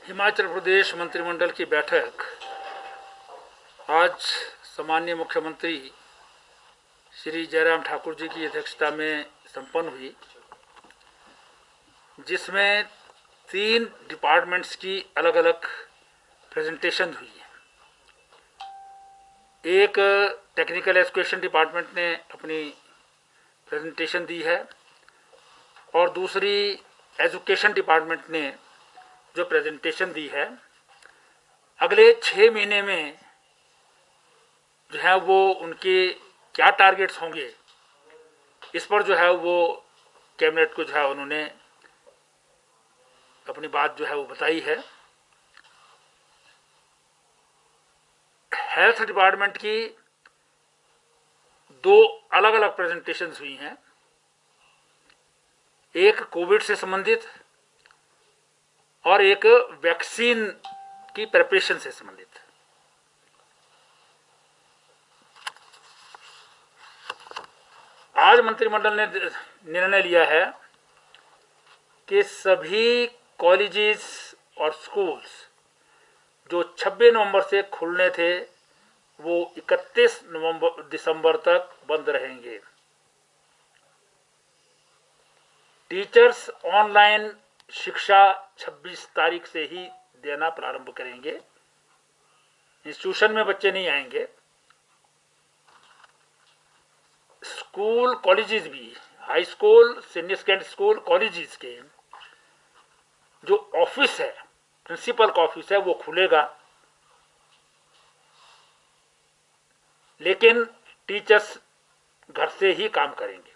हिमाचल प्रदेश मंत्रिमंडल की बैठक आज सम्माननीय मुख्यमंत्री श्री जयराम ठाकुर जी की अध्यक्षता में संपन्न हुई, जिसमें 3 डिपार्टमेंट्स की अलग अलग प्रेजेंटेशन हुई है। एक टेक्निकल एजुकेशन डिपार्टमेंट ने अपनी प्रेजेंटेशन दी है और दूसरी एजुकेशन डिपार्टमेंट ने जो प्रेजेंटेशन दी है, अगले 6 महीने में जो है वो उनके क्या टारगेट्स होंगे, इस पर जो है वो कैबिनेट को जो है उन्होंने अपनी बात जो है वो बताई है। हेल्थ डिपार्टमेंट की 2 अलग अलग प्रेजेंटेशंस हुई हैं, एक कोविड से संबंधित और एक वैक्सीन की प्रिपरेशन से संबंधित। आज मंत्रिमंडल ने निर्णय लिया है कि सभी कॉलेजेस और स्कूल्स जो 26 नवंबर से खुलने थे वो 31 दिसंबर तक बंद रहेंगे। टीचर्स ऑनलाइन शिक्षा 26 तारीख से ही देना प्रारंभ करेंगे। इंस्टीट्यूशन में बच्चे नहीं आएंगे। स्कूल कॉलेजेस भी, high school, senior secondary school colleges के जो ऑफिस है, प्रिंसिपल का ऑफिस है, वो खुलेगा, लेकिन टीचर्स घर से ही काम करेंगे।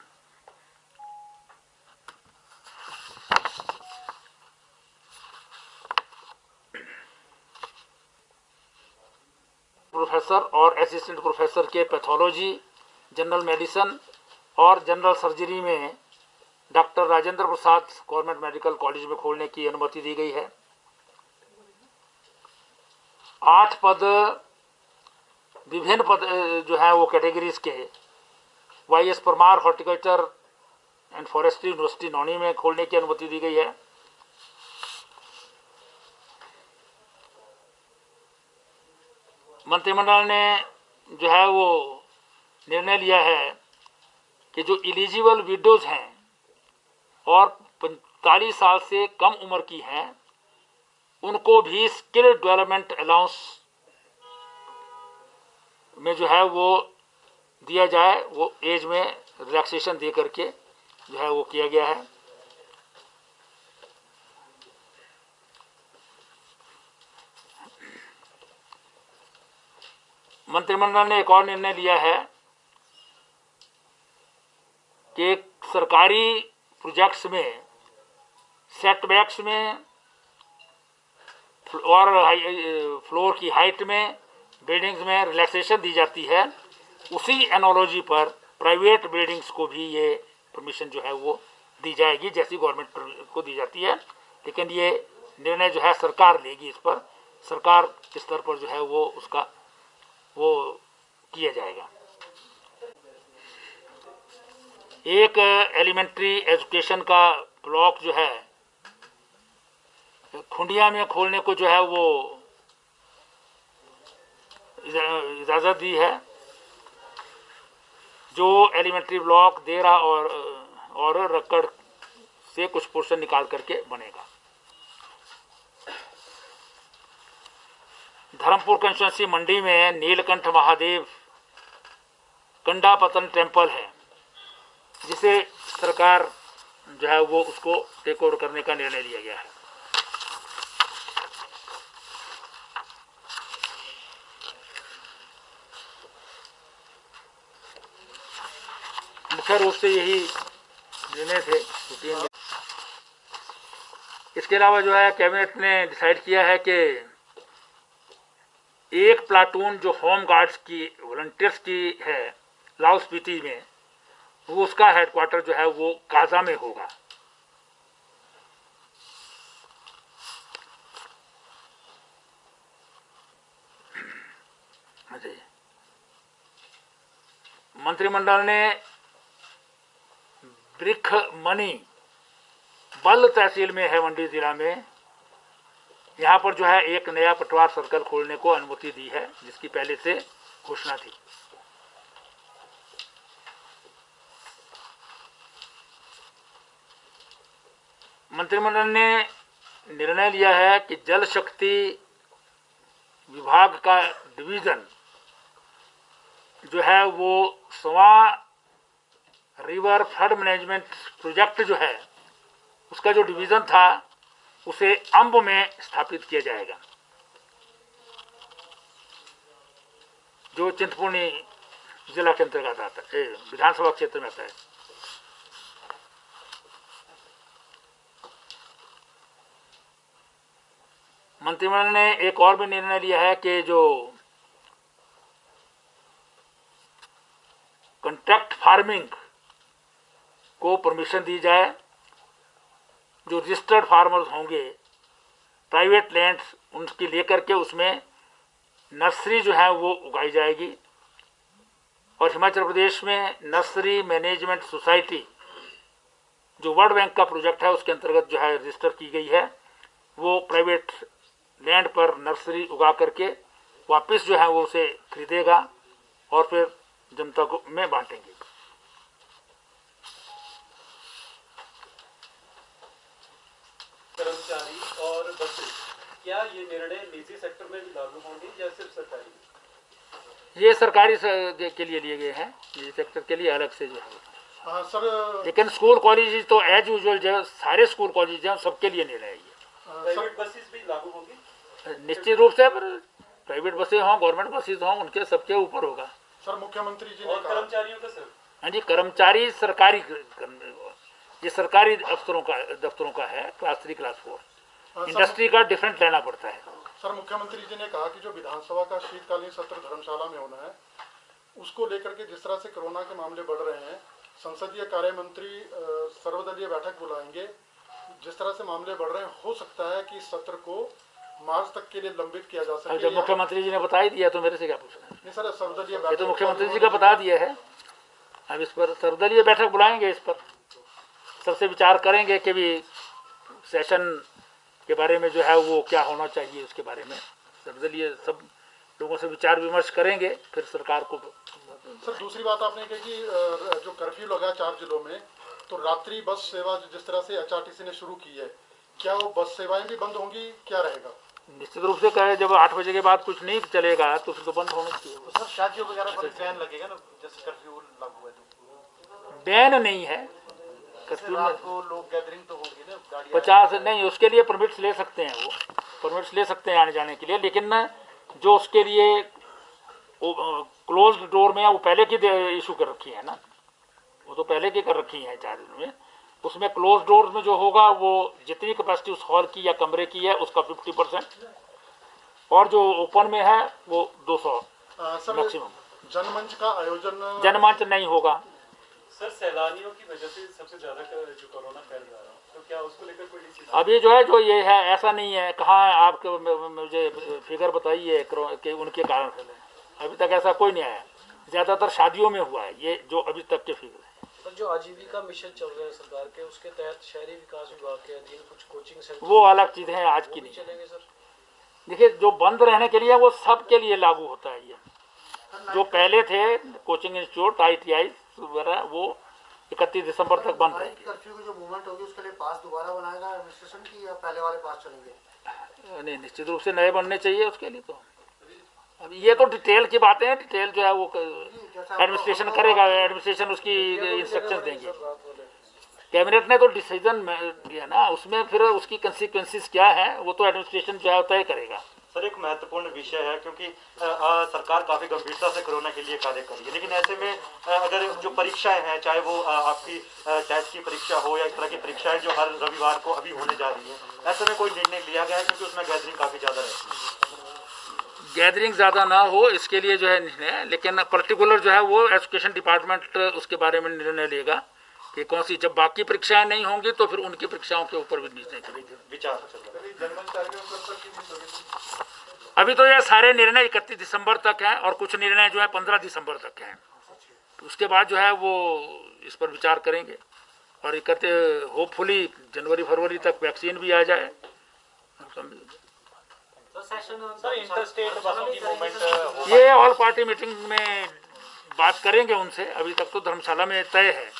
प्रोफेसर और असिस्टेंट प्रोफेसर के पैथोलॉजी, जनरल मेडिसिन और जनरल सर्जरी में doctor Rajendra Prasad government medical college में खोलने की अनुमति दी गई है। 8 पद, विभिन्न पद जो है वो कैटेगरीज के YS Parmar horticulture and forestry university Nauni में खोलने की अनुमति दी गई है। मंत्रिमंडल ने जो है वो निर्णय लिया है कि जो एलिजिबल विडोज हैं और 45 साल से कम उम्र की हैं, उनको भी स्किल डेवलपमेंट अलाउंस में जो है वो दिया जाए। वो एज में रिलैक्सेशन दे करके जो है वो किया गया है। मंत्रिमंडल ने एक और निर्णय लिया है कि सरकारी प्रोजेक्ट्स में सेटबैक्स में और फ्लोर की हाइट में, बिल्डिंग्स में रिलैक्सेशन दी जाती है, उसी एनोलॉजी पर प्राइवेट बिल्डिंग्स को भी ये परमिशन जो है वो दी जाएगी, जैसी गवर्नमेंट को दी जाती है। लेकिन ये निर्णय जो है सरकार लेगी, इस पर सरकार के स्तर पर जो है वो उसका वो किया जाएगा। एक एलिमेंट्री एजुकेशन का ब्लॉक जो है खुंडिया में खोलने को जो है वो इजाज़त दी है। जो एलिमेंट्री ब्लॉक देरा और रक्कड़ से कुछ पोर्शन निकाल करके बनेगा। धर्मपुर कंस्टिट्यूंसी मंडी में नीलकंठ महादेव कंडापतन टेम्पल है, जिसे सरकार जो है वो उसको टेक ओवर करने का निर्णय लिया गया है। मुख्य रूप से यही निर्णय थे। इसके अलावा जो है कैबिनेट ने डिसाइड किया है कि एक प्लाटून जो होम गार्ड्स की वॉलंटियर्स की है लाहौल स्पीति में, वो उसका हेडक्वार्टर जो है वो गाजा में होगा। मंत्रिमंडल ने ब्रिक मनी बल तहसील में है, मंडी जिला में, यहाँ पर जो है एक नया पटवार सर्कल खोलने को अनुमति दी है, जिसकी पहले से घोषणा थी। मंत्रिमंडल ने निर्णय लिया है कि जल शक्ति विभाग का डिवीजन जो है वो सवा रिवर फ्लड मैनेजमेंट प्रोजेक्ट जो है उसका जो डिवीजन था उसे अंब में स्थापित किया जाएगा, जो चिंतपूर्णी जिला के अंतर्गत आता है, विधानसभा क्षेत्र में आता है। मंत्रिमंडल ने एक और भी निर्णय लिया है कि जो कॉन्ट्रैक्ट फार्मिंग को परमिशन दी जाए। जो रजिस्टर्ड फार्मर्स होंगे, प्राइवेट लैंड्स उनकी लेकर के उसमें नर्सरी जो है वो उगाई जाएगी। और हिमाचल प्रदेश में नर्सरी मैनेजमेंट सोसाइटी जो वर्ल्ड बैंक का प्रोजेक्ट है उसके अंतर्गत जो है रजिस्टर की गई है, वो प्राइवेट लैंड पर नर्सरी उगा करके वापस जो है वो उसे खरीदेगा और फिर जनता को में बांटेंगे। कर्मचारी और बसेस, क्या ये निर्णय निजी सेक्टर में भी लागू होंगे या सिर्फ सरकारी? ये सरकारी के लिए लिए गए हैं, निजी सेक्टर के लिए अलग से जो है सर। लेकिन स्कूल कॉलेज तो एज यूजुअल जो सारे स्कूल कॉलेज हैं सबके लिए निर्णय है। प्राइवेट बसेस भी लागू होंगी निश्चित रूप से, पर प्राइवेट बसें हों, गवर्नमेंट बसेस हों, उनके सबके ऊपर होगा। सर मुख्यमंत्री जी और कर्मचारियों का सर? हाँ जी, कर्मचारी सरकारी, ये सरकारी दफ्तरों का है, क्लास 3 क्लास 4। इंडस्ट्री का डिफरेंट लेना पड़ता है। सर मुख्यमंत्री जी ने कहा कि जो विधानसभा का शीतकालीन सत्र धर्मशाला में होना है उसको लेकर के जिस तरह से कोरोना के मामले बढ़ रहे हैं, संसदीय कार्य मंत्री सर्वदलीय बैठक बुलाएंगे। जिस तरह से मामले बढ़ रहे हैं, हो सकता है कि सत्र को मार्च तक के लिए लंबित किया जा सके। जब मुख्यमंत्री जी ने बता ही दिया तो मेरे से क्या पूछना है? नहीं सर, सर्वदलीय बैठक तो मुख्यमंत्री जी का बता दिया है। अब इस पर सर्वदलीय बैठक बुलाएंगे, इस पर सबसे विचार करेंगे कि भी सेशन के बारे में जो है वो क्या होना चाहिए, उसके बारे में सर्वदलीय सब लोगों से विचार विमर्श करेंगे, फिर सरकार को। सर दूसरी बात आपने कही कि जो कर्फ्यू लगा 4 जिलों में, तो रात्रि बस सेवा जिस तरह से एचआरटीसी ने शुरू की है, क्या वो बस सेवाएं भी बंद होंगी, क्या रहेगा? निश्चित रूप से कहे, जब 8 बजे के बाद कुछ नहीं चलेगा तो फिर तो बंद होना चाहिए। तो सर शादियों वगैरह पर बैन लगेगा ना, जैसे कर्फ्यू लागू है तो? बैन नहीं है कर्फ्यू में, को लोग गैदरिंग तो होगी ना, 50 नहीं, उसके लिए परमिट्स ले सकते हैं, वो परमिट्स ले सकते हैं आने जाने के लिए। लेकिन जो उसके लिए क्लोज्ड डोर में वो पहले की इशू कर रखी है ना, वो तो पहले की कर रखी है 4 दिन में। उसमें क्लोज डोर में जो होगा वो जितनी कैपेसिटी उस हॉल की या कमरे की है उसका 50%, और जो ओपन में है वो 200 मैक्सिमम। जनमंच का आयोजन जनमंच नहीं होगा। सर सैलानियों की वजह से सबसे ज्यादा जो कोरोना फैल रहा है, तो क्या उसको लेकर कोई डिसीजन? अभी जो है जो ये है ऐसा नहीं है, कहाँ है आपको मुझे फिगर बताइए कि उनके कारण फैले। अभी तक ऐसा कोई नहीं आया, ज्यादातर शादियों में हुआ है ये जो अभी तक के फिगर है। जो आजीविका मिशन चल रहे हैं सरकार के, उसके तहत शहरी विकास विभाग के अधीन कुछ कोचिंग सेंटर, वो अलग चीज है, आज की नहीं चलेंगे सर? देखिए, जो बंद रहने के लिए वो सब के लिए लागू होता है। ये जो पहले थे कोचिंग इंस्टीट्यूट ITI वगैरह वो 31 दिसंबर तक बंद रहेंगे। कर्फ्यू की जो मूवमेंट होगी उसके लिए पास दोबारा बनाएगा एडमिनिस्ट्रेशन की, या पहले वाले पास चलेंगे? नहीं, निश्चित रूप से नए बनने चाहिए उसके लिए। तो अब ये तो डिटेल की बातें हैं, डिटेल जो है वो एडमिनिस्ट्रेशन करेगा, एडमिनिस्ट्रेशन उसकी इंस्ट्रक्शन देंगे। कैबिनेट ने तो डिसीजन दिया ना, उसमें फिर उसकी कंसिक्वेंसेस क्या है वो तो एडमिनिस्ट्रेशन जो है तय करेगा। सर एक महत्वपूर्ण विषय है, क्योंकि सरकार काफी गंभीरता से कोरोना के लिए कार्य कर रही है, लेकिन ऐसे में अगर जो परीक्षाएं हैं, चाहे वो आपकी टेस्ट की परीक्षा हो या इस तरह की परीक्षाएं जो हर रविवार को अभी होने जा रही है, ऐसे में कोई निर्णय लिया गया है? क्योंकि उसमें गैदरिंग काफी ज्यादा रहती है। गैदरिंग ज़्यादा ना हो इसके लिए जो है निर्णय, लेकिन पर्टिकुलर जो है वो एजुकेशन डिपार्टमेंट उसके बारे में निर्णय लेगा कि कौन सी, जब बाकी परीक्षाएं नहीं होंगी तो फिर उनकी परीक्षाओं के ऊपर भी निर्णय करेगी, विचार चल रहा है। अभी तो ये सारे निर्णय 31 दिसंबर तक हैं और कुछ निर्णय जो है 15 दिसंबर तक हैं। तो उसके बाद जो है वो इस पर विचार करेंगे और कहते होपफुली जनवरी फरवरी तक वैक्सीन भी आ जाए। सर इंटर स्टेट बसों की मूवमेंट ये ऑल पार्टी मीटिंग में बात करेंगे उनसे। अभी तक तो धर्मशाला में तय है,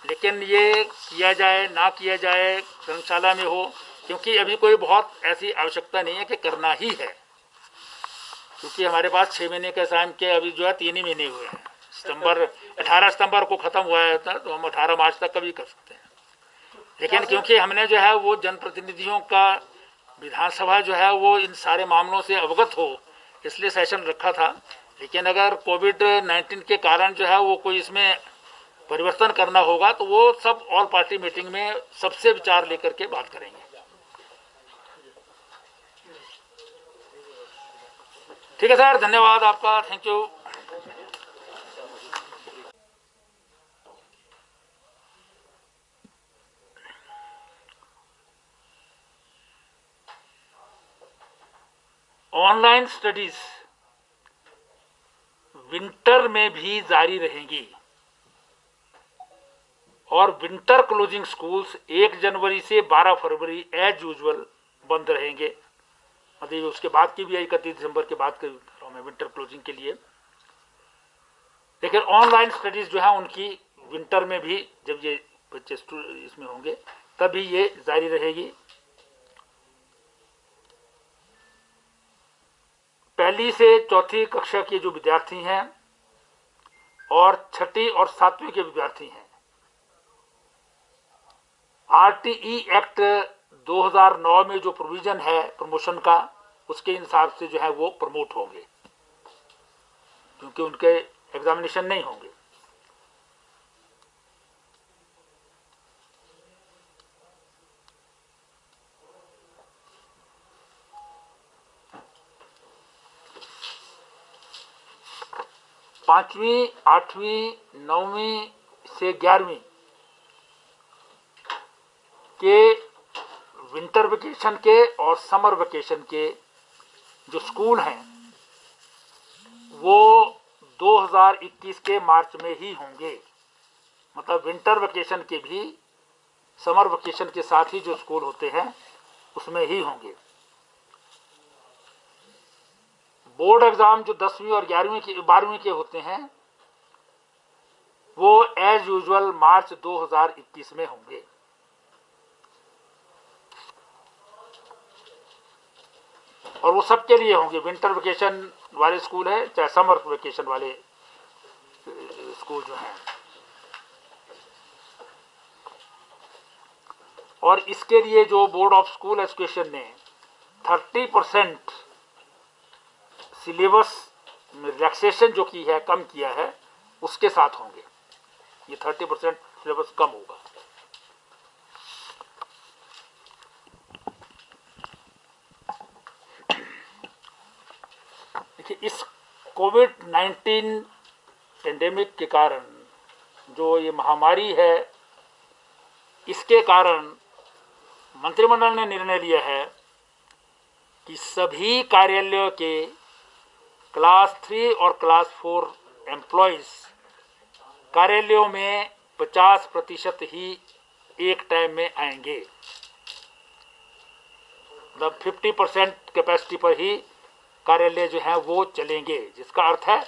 लेकिन ये किया जाए ना किया जाए धर्मशाला में हो, क्योंकि अभी कोई बहुत ऐसी आवश्यकता नहीं है कि करना ही है, क्योंकि हमारे पास 6 महीने के टाइम के अभी जो है 3 ही महीने हुए हैं। 18 सितंबर को ख़त्म हुआ है, तो हम 18 मार्च तक कभी कर सकते हैं। लेकिन क्योंकि हमने जो है वो जनप्रतिनिधियों का विधानसभा जो है वो इन सारे मामलों से अवगत हो, इसलिए सेशन रखा था। लेकिन अगर कोविड-19 के कारण जो है वो कोई इसमें परिवर्तन करना होगा तो वो सब ऑल पार्टी मीटिंग में सबसे विचार लेकर के बात करेंगे। ठीक है सर, धन्यवाद आपका, thank you. Online studies winter में भी जारी रहेंगी और विंटर क्लोजिंग स्कूल्स 1 जनवरी से 12 फरवरी एज यूजुअल बंद रहेंगे। मतलब उसके बाद की भी 31 दिसंबर के बाद मैं विंटर क्लोजिंग के लिए। लेकिन ऑनलाइन स्टडीज जो है उनकी विंटर में भी, जब ये बच्चे इसमें होंगे तभी ये जारी रहेगी। पहली से चौथी कक्षा के जो विद्यार्थी हैं और छठी और 7वीं के विद्यार्थी हैं, आरटीई एक्ट 2009 में जो प्रोविजन है प्रमोशन का, उसके हिसाब से जो है वो प्रमोट होंगे, क्योंकि उनके एग्जामिनेशन नहीं होंगे। पांचवी, 8वीं, 9वीं से 11वीं के विंटर वेकेशन के और समर वेकेशन के जो स्कूल हैं वो 2021 के मार्च में ही होंगे। मतलब विंटर वेकेशन के भी समर वेकेशन के साथ ही जो स्कूल होते हैं उसमें ही होंगे। बोर्ड एग्जाम जो 10वीं और 12वीं के होते हैं वो एज यूजुअल मार्च 2021 में होंगे। और वो सबके लिए होंगे, विंटर वेकेशन वाले स्कूल है चाहे समर वेकेशन वाले स्कूल जो हैं। और इसके लिए जो बोर्ड ऑफ स्कूल एजुकेशन ने 30% सिलेबस में रिलैक्सेशन जो की है, कम किया है, उसके साथ होंगे। ये 30% सिलेबस कम होगा। देखिए, इस कोविड-19 पेंडेमिक के कारण जो ये महामारी है, इसके कारण मंत्रिमंडल ने निर्णय लिया है कि सभी कार्यालयों के क्लास 3 और क्लास 4 एम्प्लॉयज कार्यालयों में 50% ही एक टाइम में आएंगे। मतलब 50% कैपेसिटी पर ही कार्यालय जो है वो चलेंगे, जिसका अर्थ है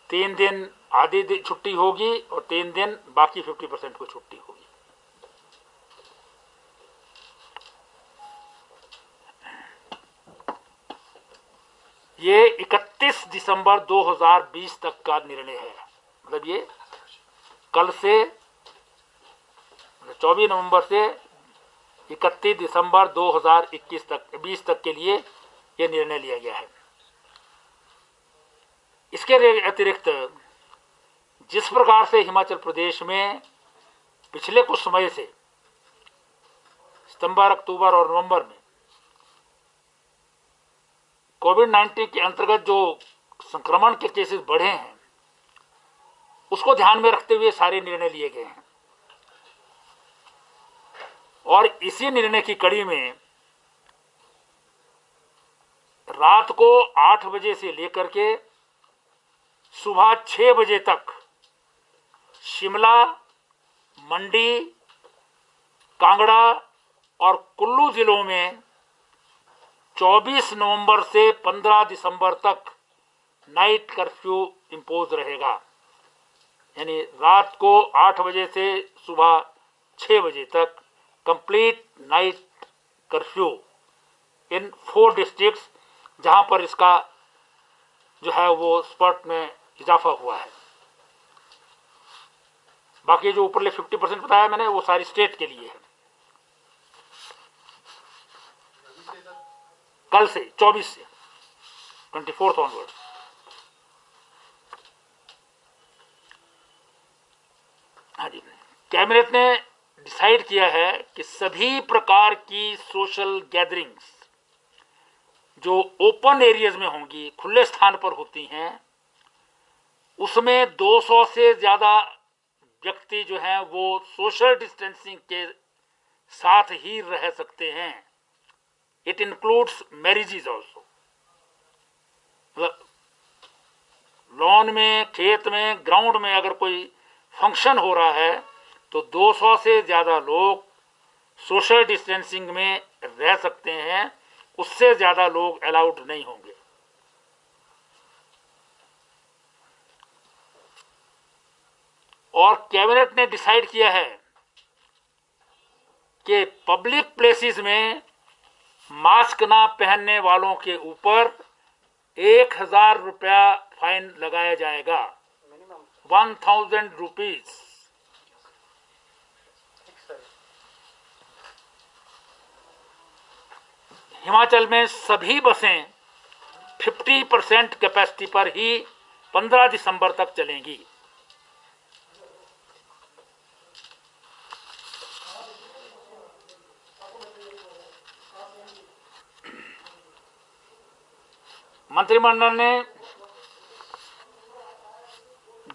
3 दिन आधी छुट्टी होगी और 3 दिन बाकी 50% को छुट्टी होगी। ये 31 दिसंबर 2020 तक का निर्णय है। मतलब ये कल से 24 नवंबर से 31 दिसंबर 2020 तक के लिए ये निर्णय लिया गया है। इसके अतिरिक्त जिस प्रकार से हिमाचल प्रदेश में पिछले कुछ समय से सितंबर, अक्टूबर और नवंबर में कोविड-19 के अंतर्गत जो संक्रमण के केसेस बढ़े हैं, उसको ध्यान में रखते हुए सारे निर्णय लिए गए हैं। और इसी निर्णय की कड़ी में रात को 8 बजे से लेकर के सुबह 6 बजे तक शिमला, मंडी, कांगड़ा और कुल्लू जिलों में 24 नवंबर से 15 दिसंबर तक नाइट कर्फ्यू इम्पोज रहेगा, यानी रात को 8 बजे से सुबह 6 बजे तक कंप्लीट नाइट कर्फ्यू इन 4 डिस्ट्रिक्ट्स जहां पर इसका जो है वो स्पॉट में इजाफा हुआ है। बाकी जो ऊपरले 50% बताया मैंने वो सारी स्टेट के लिए है। कल से 24 से 24 ऑनवर्ड। हाँ जी, कैबिनेट ने डिसाइड किया है कि सभी प्रकार की सोशल गैदरिंग्स जो ओपन एरियाज में होंगी, खुले स्थान पर होती हैं, उसमें 200 से ज्यादा व्यक्ति जो हैं वो सोशल डिस्टेंसिंग के साथ ही रह सकते हैं। It includes marriages also. Lawn में, खेत में, ग्राउंड में अगर कोई फंक्शन हो रहा है तो 200 से ज्यादा लोग सोशल डिस्टेंसिंग में रह सकते हैं, उससे ज्यादा लोग अलाउड नहीं होंगे। और कैबिनेट ने डिसाइड किया है कि पब्लिक प्लेसेस में मास्क ना पहनने वालों के ऊपर 1000 रुपया फाइन लगाया जाएगा, 1000 रुपीज। हिमाचल में सभी बसें 50% कैपेसिटी पर ही 15 दिसंबर तक चलेंगी। मंत्रिमंडल ने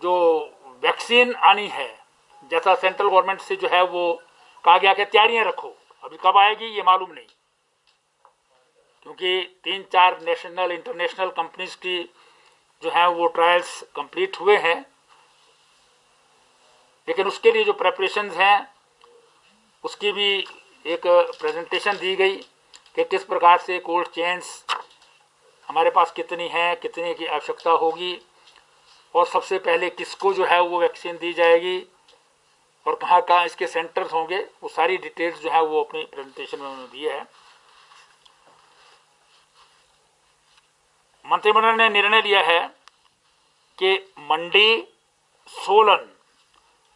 जो वैक्सीन आनी है, जैसा सेंट्रल गवर्नमेंट से जो है वो कहा गया कि तैयारियां रखो, अभी कब आएगी ये मालूम नहीं, क्योंकि 3-4 नेशनल इंटरनेशनल कंपनीज की जो है वो ट्रायल्स कंप्लीट हुए हैं, लेकिन उसके लिए जो प्रेपरेशंस हैं उसकी भी एक प्रेजेंटेशन दी गई कि किस प्रकार से कोल्ड चेन्स हमारे पास कितनी है, कितने की आवश्यकता होगी, और सबसे पहले किसको जो है वो वैक्सीन दी जाएगी और कहाँ कहाँ इसके सेंटर्स होंगे, वो सारी डिटेल्स जो है वो अपनी प्रेजेंटेशन में उन्होंने दी है। मंत्रिमंडल ने निर्णय लिया है कि मंडी, सोलन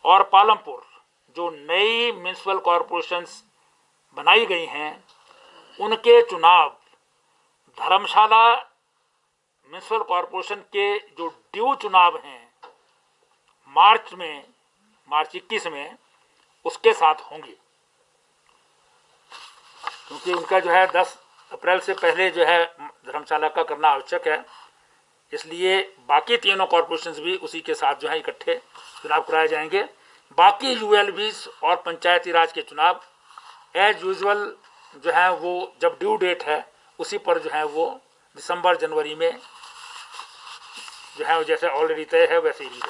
और पालमपुर जो नई म्युनिसिपल कॉरपोरेशंस बनाई गई हैं, उनके चुनाव धर्मशाला म्युनिसिपल कॉरपोरेशन के जो ड्यू चुनाव हैं मार्च 21 में, उसके साथ होंगे, क्योंकि उनका जो है 10 अप्रैल से पहले जो है धर्मशाला का करना आवश्यक है, इसलिए बाकी तीनों कॉरपोरेशंस भी उसी के साथ जो है इकट्ठे चुनाव कराए जाएंगे। बाकी यूएलबीज और पंचायती राज के चुनाव एज यूजुअल जो है वो जब ड्यू डेट है उसी पर जो है वो दिसंबर जनवरी में जो है जैसे ऑलरेडी तय है वैसे ही